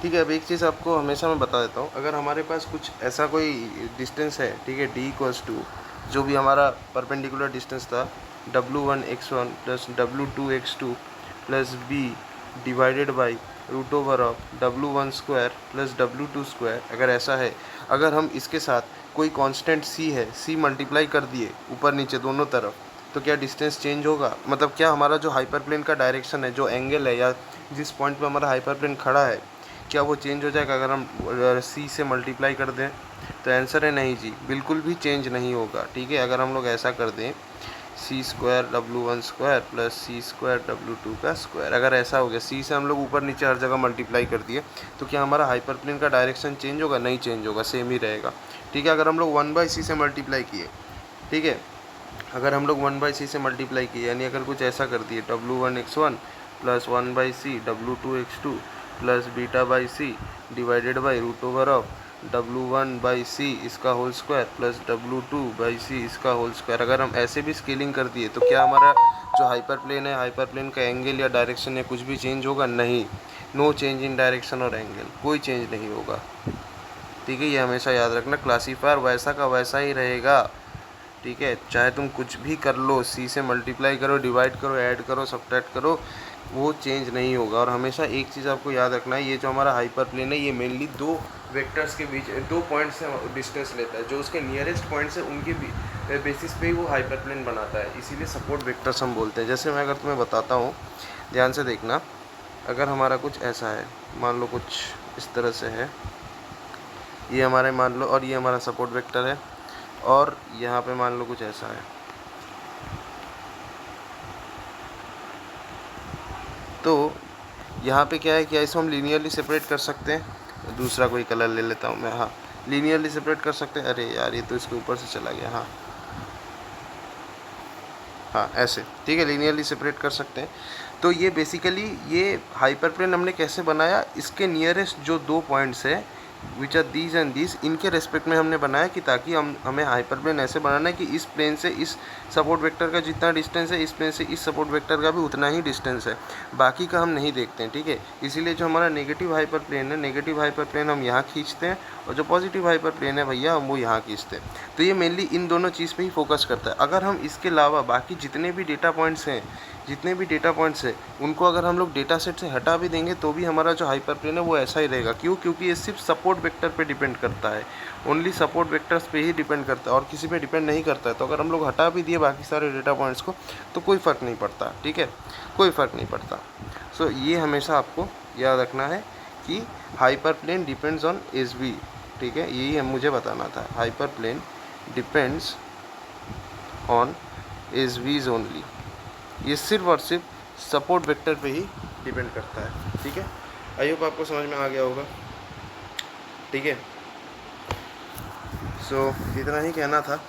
ठीक है। अब एक चीज़ आपको हमेशा मैं बता देता हूँ, अगर हमारे पास कुछ ऐसा कोई डिस्टेंस है, ठीक है, डी इक्वल्स टू जो भी हमारा परपेंडिकुलर डिस्टेंस था w1x1 plus w2x2 plus b divided by root over of w1 square plus w2 square, अगर ऐसा है, अगर हम इसके साथ कोई कांस्टेंट c है, c मल्टीप्लाई कर दिए ऊपर नीचे दोनों तरफ, तो क्या डिस्टेंस चेंज होगा? मतलब क्या हमारा जो हाइपरप्लेन का डायरेक्शन है, जो एंगल है या जिस पॉइंट पे हमारा हाइपरप्लेन खड़ा है, क्या वो चेंज हो जाएगा अगर हम सी से मल्टीप्लाई कर दें? तो आंसर है नहीं जी, बिल्कुल भी चेंज नहीं होगा। ठीक है, अगर हम लोग ऐसा कर दें सी स्क्वायर w1 स्क्वायर प्लस सी स्क्वायर w2 का स्क्वायर, अगर ऐसा हो गया, सी से हम लोग ऊपर नीचे हर जगह मल्टीप्लाई कर दिए, तो क्या हमारा हाइपरप्लेन का डायरेक्शन चेंज होगा? नहीं चेंज होगा, सेम ही रहेगा। ठीक है, अगर हम लोग 1/c से मल्टीप्लाई किए, ठीक है, अगर हम लोग 1/c से मल्टीप्लाई किए, यानी अगर कुछ ऐसा कर दिए w1x1 plus 1/c w2x2 plus beta by C divided by root over of w1/c इसका होल स्क्वायर प्लस w2/c इसका होल स्क्वायर, अगर हम ऐसे भी स्केलिंग कर दिए, तो क्या हमारा जो हाइपरप्लेन है, हाइपरप्लेन का एंगल या डायरेक्शन या कुछ भी चेंज होगा? नहीं, नो चेंज इन डायरेक्शन और एंगल, कोई चेंज नहीं होगा। ठीक है, ये हमेशा याद रखना, क्लासीफायर वैसा का वैसा ही रहेगा। ठीक है, चाहे तुम कुछ भी कर लो, सी से मल्टीप्लाई करो, डिवाइड करो, ऐड करो, सब्ट्रैक्ट करो, वो चेंज नहीं होगा। और हमेशा एक चीज़ आपको याद रखना है, ये जो हमारा हाइपर प्लेन है, ये मेनली दो वेक्टर्स के बीच, दो पॉइंट से डिस्टेंस लेता है, जो उसके नियरेस्ट पॉइंट्स है उनके बेसिस पे ही वो हाइपर प्लेन बनाता है, इसीलिए सपोर्ट वेक्टर्स हम बोलते हैं। जैसे मैं अगर तुम्हें बताता हूँ, ध्यान से देखना, अगर हमारा कुछ ऐसा है, मान लो कुछ इस तरह से है, ये हमारे मान लो, और ये हमारा सपोर्ट वेक्टर है, और यहाँ पे मान लो कुछ ऐसा है, तो यहाँ पे क्या है, क्या इसको हम लीनियरली सेपरेट कर सकते हैं? दूसरा कोई कलर ले लेता हूँ मैं, हाँ, लीनियरली सेपरेट कर सकते हैं। अरे यार, ये तो इसके ऊपर से चला गया, हाँ हाँ, ऐसे, ठीक है, लीनियरली सेपरेट कर सकते हैं। तो ये बेसिकली ये हाइपरप्लेन हमने कैसे बनाया, इसके नियरेस्ट जो दो पॉइंट्स है which are these and these, इनके रेस्पेक्ट में हमने बनाया, कि ताकि हमें हाइपरप्लेन ऐसे बनाना है कि इस प्लेन से इस सपोर्ट वेक्टर का जितना डिस्टेंस है, इस प्लेन से इस सपोर्ट वेक्टर का भी उतना ही डिस्टेंस है, बाकी का हम नहीं देखते हैं। ठीक है, इसीलिए जो हमारा नेगेटिव हाइपरप्लेन है, नेगेटिव हाइपरप्लेन हम यहाँ खींचते हैं, और जो पॉजिटिव हाइपरप्लेन है भैया, हम वो यहाँ खींचते हैं। तो ये मेनली इन दोनों चीज़ पे ही फोकस करता है। अगर हम इसके अलावा बाकी जितने भी डेटा पॉइंट्स हैं, उनको अगर हम लोग डेटा सेट से हटा भी देंगे, तो भी हमारा जो हाइपरप्लेन है वो ऐसा ही रहेगा। क्यों? क्योंकि ये सिर्फ सपोर्ट वेक्टर पे डिपेंड करता है, ओनली सपोर्ट वेक्टर्स पे ही डिपेंड करता है, और किसी पे डिपेंड नहीं करता है। तो अगर हम लोग हटा भी दिए बाकी सारे डेटा पॉइंट्स को, तो कोई फ़र्क नहीं पड़ता। ठीक है, कोई फ़र्क नहीं पड़ता। सो ये हमेशा आपको याद रखना है कि hyperplane depends on S V. ठीक है, यही मुझे बताना था, हाइपरप्लेन डिपेंड्स ऑन एस वीज ओनली, ये सिर्फ और सिर्फ सपोर्ट वेक्टर पे ही डिपेंड करता है। ठीक है, आई होप आपको समझ में आ गया होगा। ठीक है, सो इतना ही कहना था।